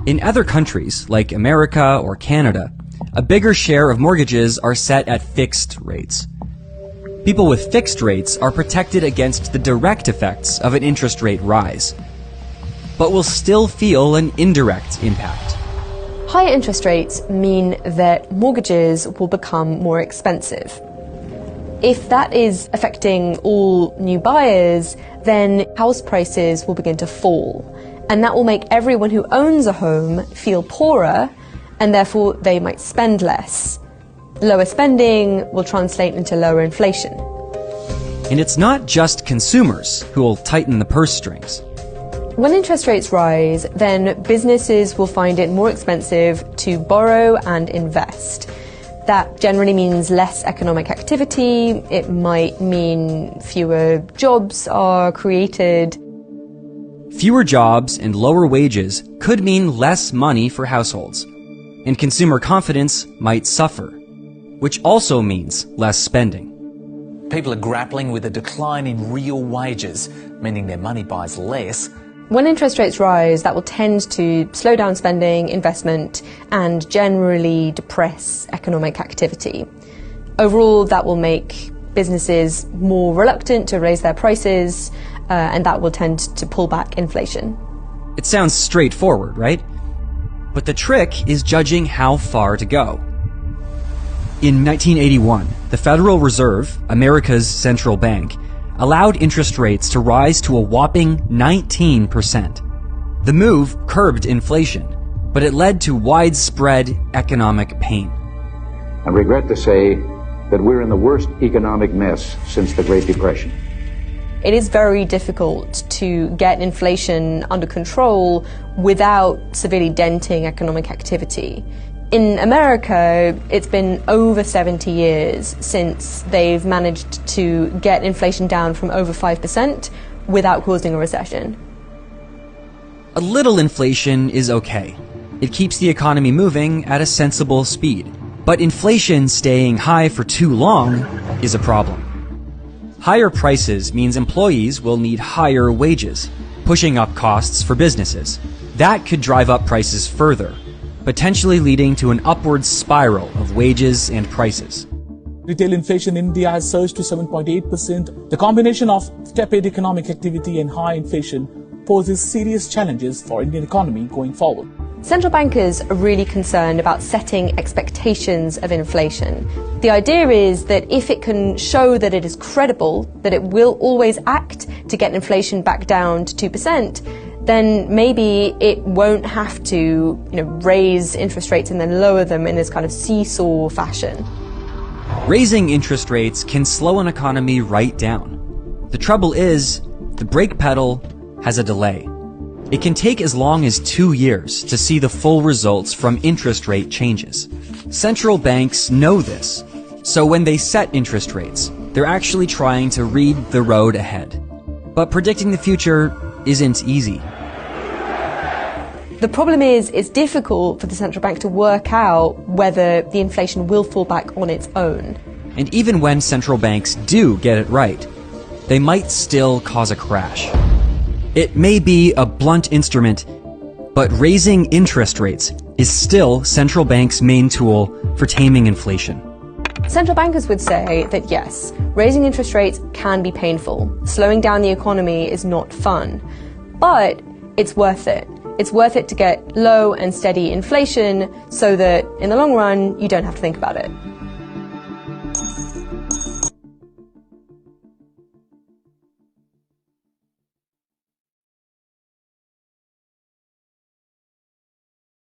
In other countries, like America or Canada, a bigger share of mortgages are set at fixed rates. People with fixed rates are protected against the direct effects of an interest rate rise, but will still feel an indirect impact. Higher interest rates mean that mortgages will become more expensive. If that is affecting all new buyers, then house prices will begin to fall. And that will make everyone who owns a home feel poorer, and therefore they might spend less. Lower spending will translate into lower inflation. And it's not just consumers who will tighten the purse strings. When interest rates rise, then businesses will find it more expensive to borrow and invest. That generally means less economic activity. It might mean fewer jobs are created. Fewer jobs and lower wages could mean less money for households, and consumer confidence might suffer, which also means less spending. People are grappling with a decline in real wages, meaning their money buys less. When interest rates rise, that will tend to slow down spending, investment, and generally depress economic activity. Overall, that will make businesses more reluctant to raise their prices, and that will tend to pull back inflation. It sounds straightforward, right? But the trick is judging how far to go. In 1981, the Federal Reserve, America's central bank, allowed interest rates to rise to a whopping 19%. The move curbed inflation, but it led to widespread economic pain. I regret to say that we're in the worst economic mess since the Great Depression. It is very difficult to get inflation under control without severely denting economic activity. In America, it's been over 70 years since they've managed to get inflation down from over 5% without causing a recession. A little inflation is okay. It keeps the economy moving at a sensible speed. But inflation staying high for too long is a problem. Higher prices means employees will need higher wages, pushing up costs for businesses. That could drive up prices further, potentially leading to an upward spiral of wages and prices. Retail inflation in India has surged to 7.8%. The combination of tepid economic activity and high inflation poses serious challenges for Indian economy going forward. Central bankers are really concerned about setting expectations of inflation. The idea is that if it can show that it is credible, that it will always act to get inflation back down to 2%, then maybe it won't have to, raise interest rates and then lower them in this kind of seesaw fashion. Raising interest rates can slow an economy right down. The trouble is, the brake pedal has a delay. It can take as long as 2 years to see the full results from interest rate changes. Central banks know this, so when they set interest rates, they're actually trying to read the road ahead. But predicting the future isn't easy. The problem is, it's difficult for the central bank to work out whether the inflation will fall back on its own. And even when central banks do get it right, they might still cause a crash. It may be a blunt instrument, but raising interest rates is still central banks' main tool for taming inflation. Central bankers would say that yes, raising interest rates can be painful. Slowing down the economy is not fun, but it's worth it. It's worth it to get low and steady inflation so that in the long run, you don't have to think about it.